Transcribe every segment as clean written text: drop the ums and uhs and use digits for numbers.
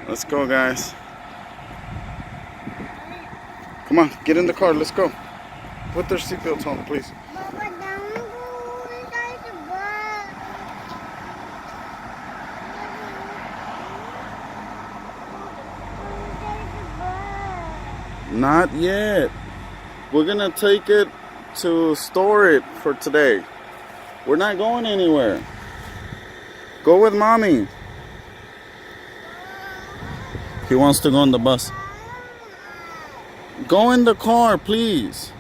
Let's go, guys. Come on, get in the car. Let's go. Put their seatbelts on, please. Papa, don't go inside the bus. Inside the bus. Not yet. We're gonna take it to store it for today. We're not going anywhere. Go with mommy. He wants to go on the bus. Go in the car, please.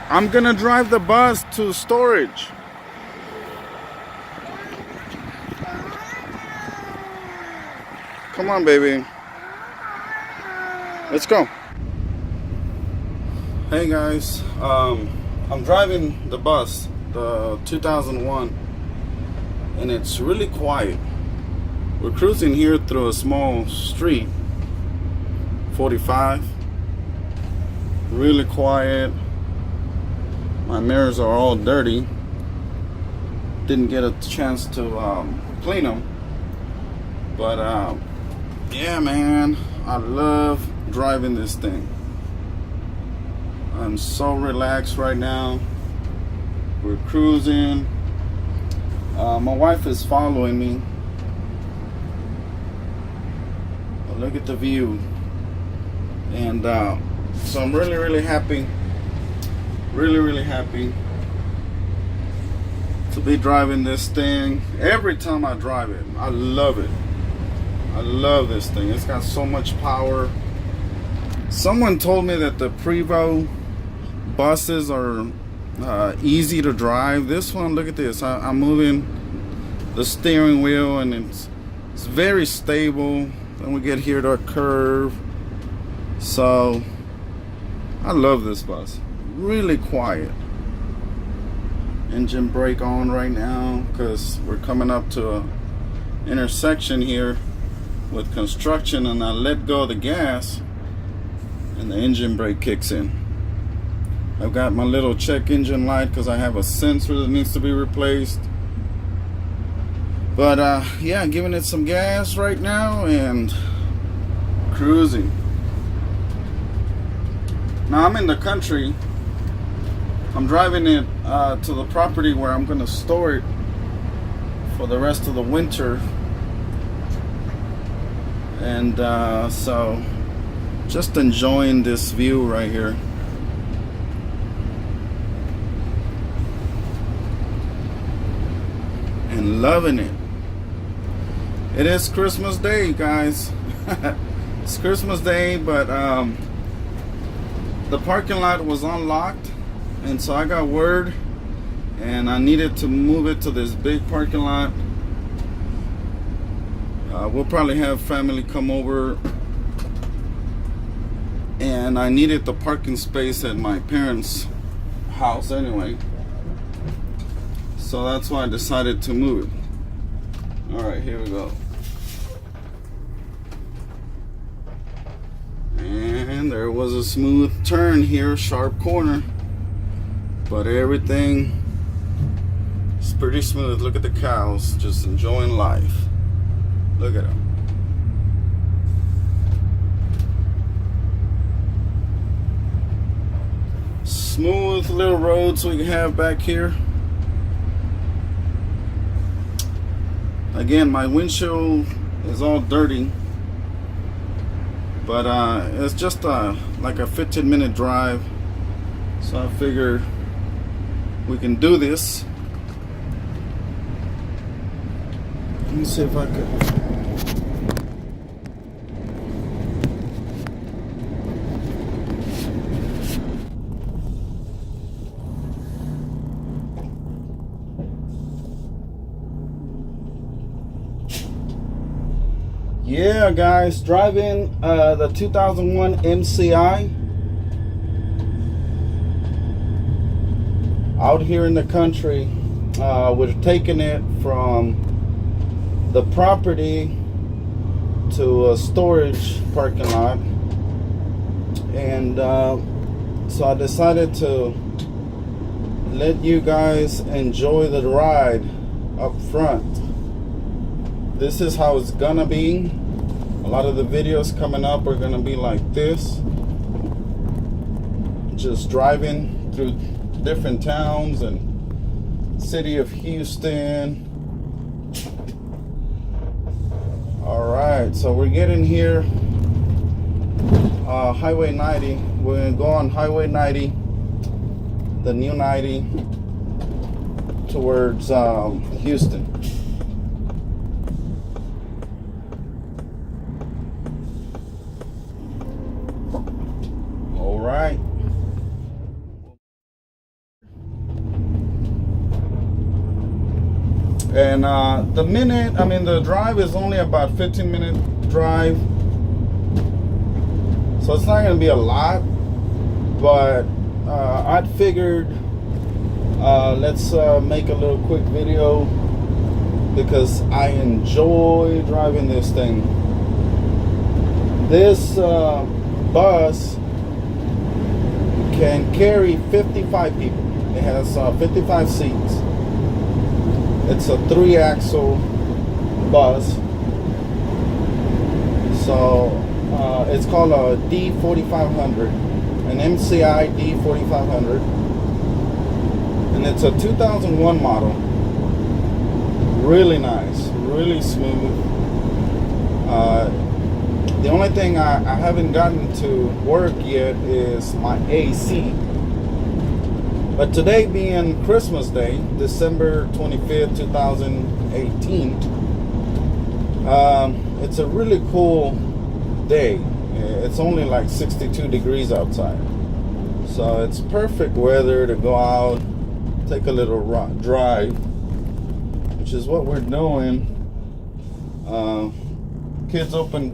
I'm gonna drive the bus to storage. Come on, baby. Let's go. Hey guys, I'm driving the bus, the 2001, and it's really quiet. We're cruising here through a small street, 45. Really quiet. My mirrors are all dirty. Didn't get a chance to clean them. But yeah, man, I love driving this thing. I'm so relaxed right now. We're cruising. My wife is following me. Look at the view. And so I'm really happy. Really happy to be driving this thing. Every time I drive it, I love it. I love this thing. It's got so much power. Someone told me that the Prevost buses are easy to drive. This one, look at this. I'm moving the steering wheel and it's very stable. Then we get here to a curve. So I love this bus. Really quiet. Engine brake on right now because we're coming up to a intersection here with construction, and I let go of the gas and the engine brake kicks in. I've got my little check engine light because I have a sensor that needs to be replaced. But yeah, giving it some gas right now and cruising. Now I'm in the country. I'm driving it to the property where I'm going to store it for the rest of the winter. And so just enjoying this view right here. And loving it. It is Christmas Day, guys. It's Christmas Day, but the parking lot was unlocked, and so I got word, and I needed to move it to this big parking lot. We'll probably have family come over, and I needed the parking space at my parents' house anyway. So that's why I decided to move it. Alright, here we go. And there was a smooth turn here, sharp corner. But everything is pretty smooth. Look at the cows, just enjoying life. Look at them. Smooth little roads we have back here. Again, my windshield is all dirty, but it's just like a 15-minute drive, so I figure we can do this. Let me see if I could. Yeah, guys, driving the 2001 MCI out here in the country. We're taking it from the property to a storage parking lot, and so I decided to let you guys enjoy the ride up front. This is how it's gonna be. A lot of the videos coming up are gonna be like this, just driving through different towns and city of Houston. All right, so we're getting here, Highway 90. We're gonna go on Highway 90, the new 90, towards Houston. All right. And the drive is only about 15-minute drive. So it's not going to be a lot, but I'd figured let's make a little quick video because I enjoy driving this thing. This bus can carry 55 people. It has 55 seats. It's a 3-axle bus. So it's called a D4500, an MCI D4500, and it's a 2001 model. Really nice, really smooth. The only thing I haven't gotten to work yet is my AC. But today being Christmas Day, December 25th, 2018, it's a really cool day. It's only like 62 degrees outside. So it's perfect weather to go out, take a little drive, which is what we're doing. Kids open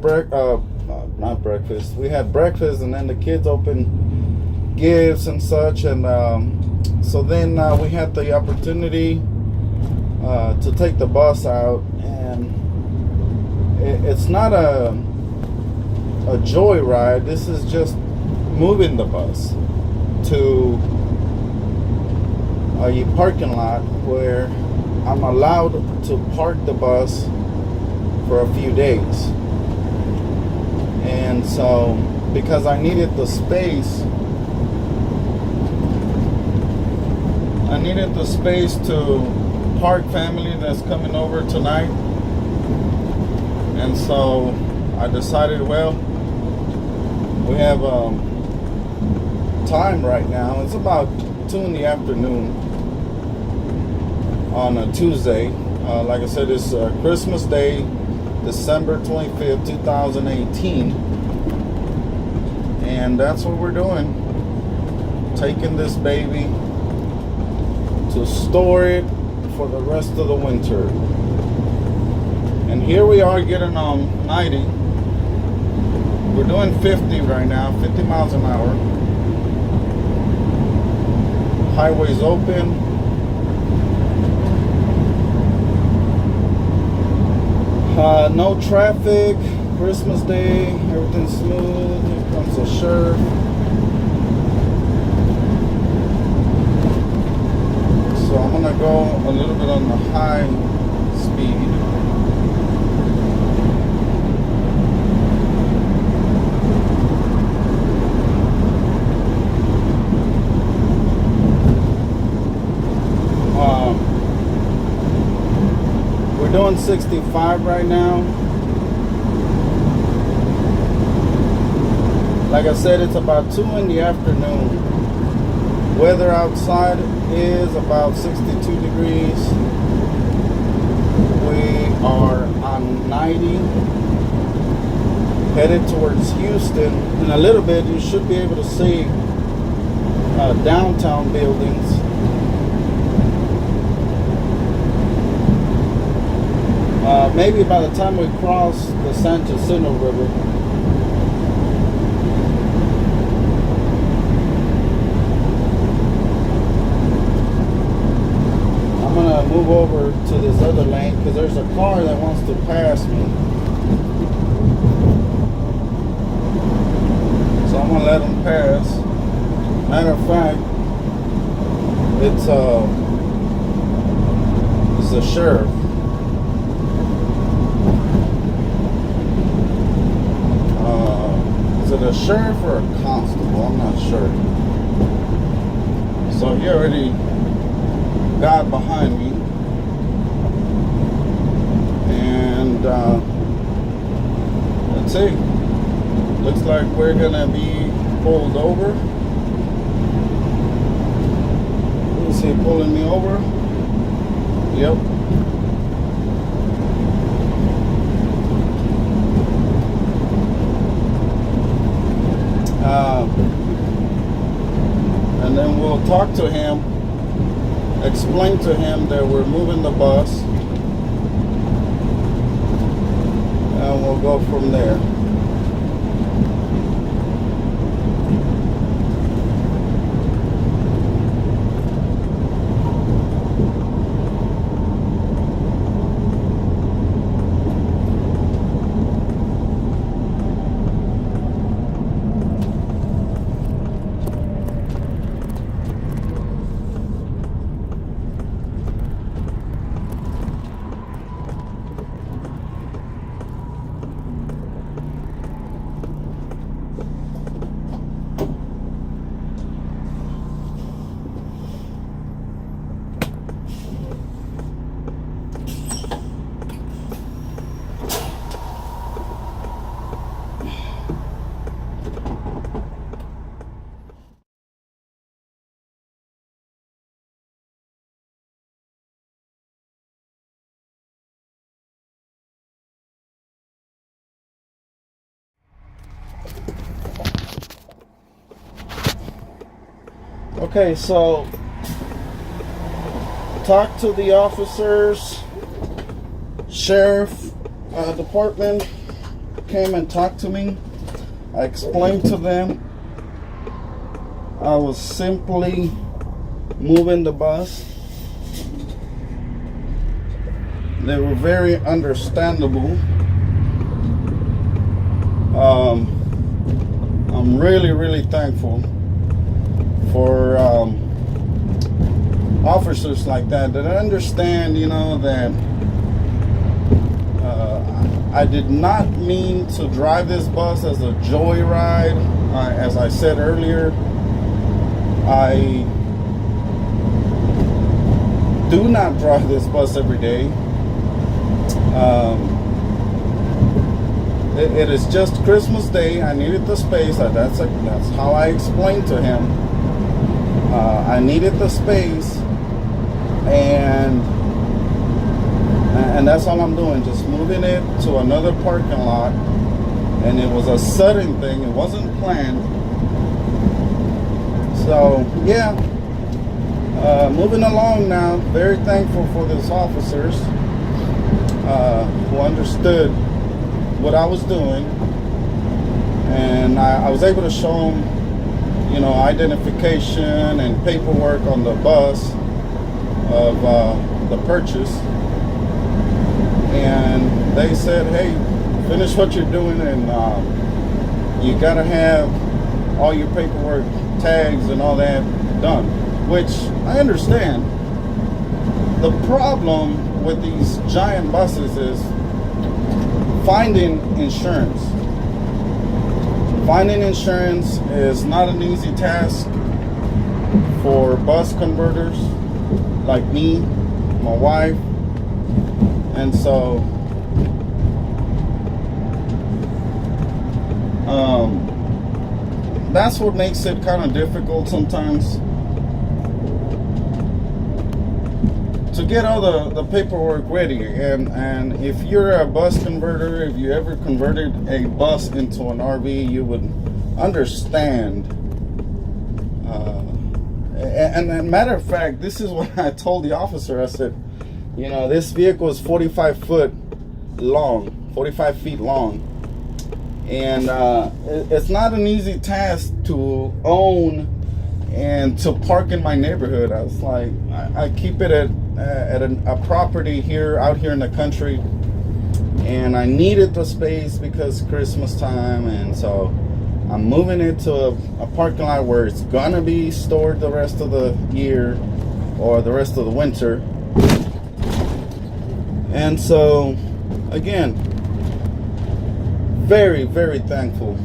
not breakfast. We had breakfast and then the kids open gifts and such, and so then we had the opportunity to take the bus out, and it's not a joyride. This is just moving the bus to a parking lot where I'm allowed to park the bus for a few days. And so because I needed the space, to park family that's coming over tonight. And so I decided, well, we have time right now. It's about 2 in the afternoon on a Tuesday. Like I said, it's Christmas Day, December 25th, 2018. And that's what we're doing. Taking this baby to store it for the rest of the winter. And here we are getting on 90. We're doing 50 right now, 50 miles an hour. Highway's open. No traffic. Christmas Day, everything's smooth. Here comes the sheriff. So I'm gonna go a little bit on the high speed. We're doing 65 right now. Like I said, it's about 2 in the afternoon. Weather outside is about 62 degrees. We are on 90, headed towards Houston. In a little bit, you should be able to see downtown buildings. Maybe by the time we cross the San Jacinto River. I'm gonna move over to this other lane because there's a car that wants to pass me. So I'm gonna let him pass. Matter of fact, It's a sheriff. Is it a sheriff or a constable? I'm not sure. So he already got behind me, and let's see. Looks like we're gonna be pulled over. Is he pulling me over? Yep. And then we'll talk to him, explain to him that we're moving the bus, and we'll go from there. Okay, so talk to the officers. Sheriff department came and talked to me. I explained to them I was simply moving the bus. They were very understandable. I'm really thankful for officers like that understand, you know, that I did not mean to drive this bus as a joyride. As I said earlier, I do not drive this bus every day. It is just Christmas Day. I needed the space. That's how I explained to him. I needed the space, and that's all I'm doing. Just moving it to another parking lot, and it was a sudden thing. It wasn't planned. So yeah, moving along now. Very thankful for these officers who understood what I was doing, and I was able to show them, you know, identification and paperwork on the bus of the purchase, and they said, hey, finish what you're doing, and you gotta have all your paperwork, tags and all that done, which I understand. The problem with these giant buses is finding insurance. Finding insurance is not an easy task for bus converters like me, my wife, and so that's what makes it kind of difficult sometimes to get all the paperwork ready. And if you're a bus converter, if you ever converted a bus into an RV, you would understand. And matter of fact, this is what I told the officer. I said, you know, this vehicle is 45 feet long, and it's not an easy task to own and to park in my neighborhood. I was like, I keep it at a property here, out here in the country, and I needed the space because Christmas time, and so I'm moving it to a parking lot where it's gonna be stored the rest of the year, or the rest of the winter. And so, again, very, very thankful.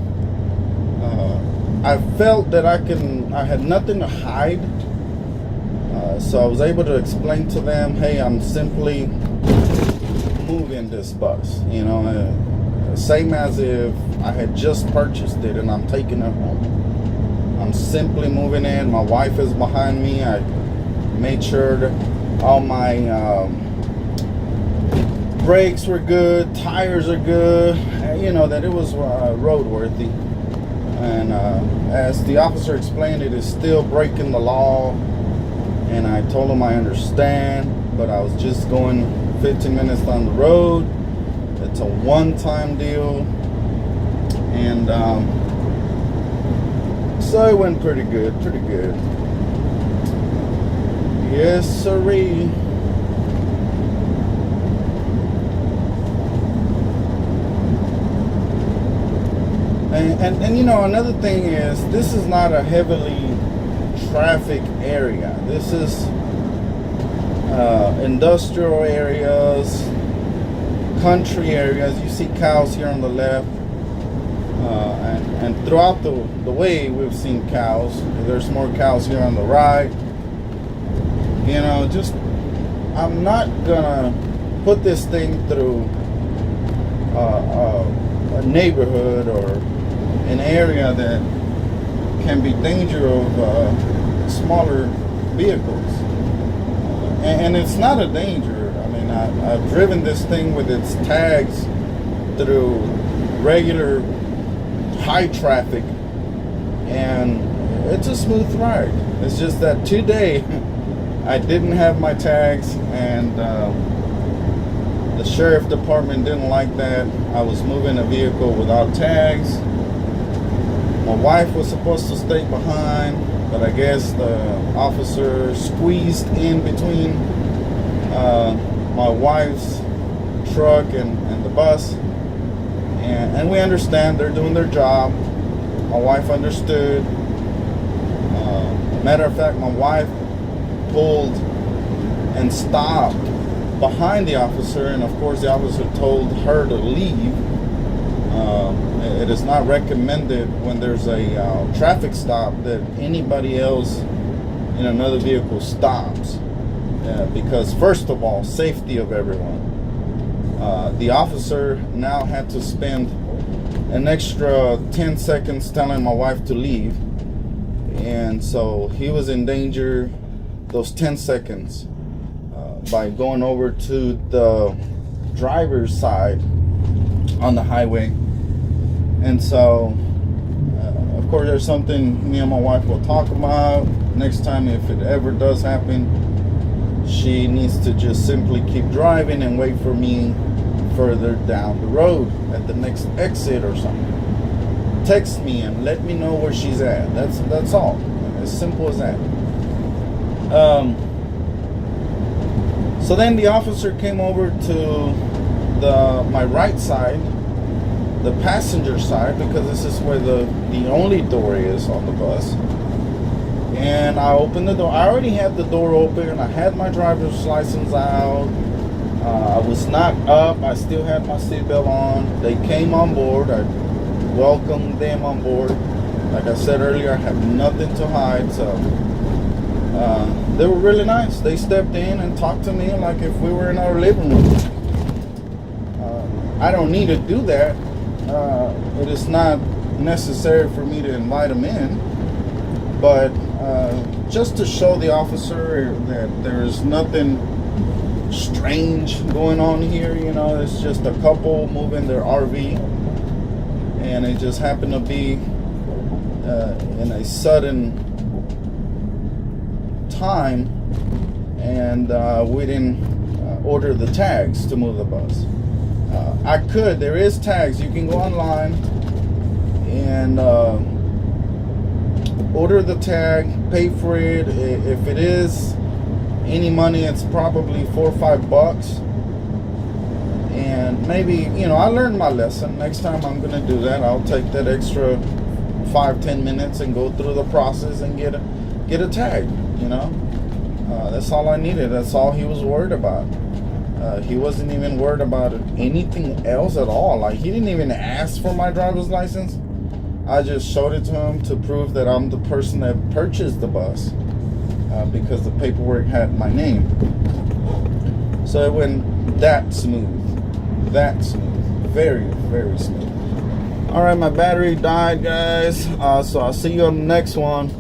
I felt that I had nothing to hide. So I was able to explain to them, hey, I'm simply moving this bus, you know, same as if I had just purchased it and I'm taking it home. I'm simply moving in. My wife is behind me. I made sure that all my brakes were good, tires are good, you know, that it was roadworthy. And as the officer explained, it is still breaking the law. And I told him I understand, but I was just going 15 minutes down the road. It's a one-time deal. And so it went pretty good, pretty good. Yes, sirree. And you know, another thing is, this is not a heavily traffic area. This is industrial areas, country areas. You see cows here on the left, and throughout the way we've seen cows. There's more cows here on the right. You know, just, I'm not gonna put this thing through a neighborhood or an area that can be danger of smaller vehicles. And it's not a danger. I mean, I've driven this thing with its tags through regular high traffic, and it's a smooth ride. It's just that today I didn't have my tags, and the sheriff department didn't like that. I was moving a vehicle without tags. My wife was supposed to stay behind, but I guess the officer squeezed in between my wife's truck and the bus. And we understand they're doing their job. My wife understood. Matter of fact, my wife pulled and stopped behind the officer, and of course the officer told her to leave. It is not recommended when there's a traffic stop that anybody else in another vehicle stops, because first of all, safety of everyone. The officer now had to spend an extra 10 seconds telling my wife to leave, and so he was in danger those 10 seconds by going over to the driver's side on the highway. And so, of course, there's something me and my wife will talk about. Next time, if it ever does happen, she needs to just simply keep driving and wait for me further down the road at the next exit or something. Text me and let me know where she's at. That's all. As simple as that. So then the officer came over to my right side, the passenger side, because this is where the only door is on the bus. And I opened the door. I already had the door open. I had my driver's license out. I was not up. I still had my seatbelt on. They came on board. I welcomed them on board. Like I said earlier, I have nothing to hide. So they were really nice. They stepped in and talked to me like if we were in our living room. I don't need to do that. It is not necessary for me to invite them in, but just to show the officer that there is nothing strange going on here. You know, it's just a couple moving their RV, and it just happened to be in a sudden time, and we didn't order the tags to move the bus. There is tags. You can go online and order the tag, pay for it. If it is any money, it's probably $4 or $5. And maybe, you know, I learned my lesson. Next time I'm going to do that. I'll take that extra 5-10 minutes and go through the process and get a tag, you know. That's all I needed. That's all he was worried about. He wasn't even worried about anything else at all. Like, he didn't even ask for my driver's license. I just showed it to him to prove that I'm the person that purchased the bus, because the paperwork had my name. So it went that smooth. That smooth. Very, very smooth. Alright, my battery died, guys. So I'll see you on the next one.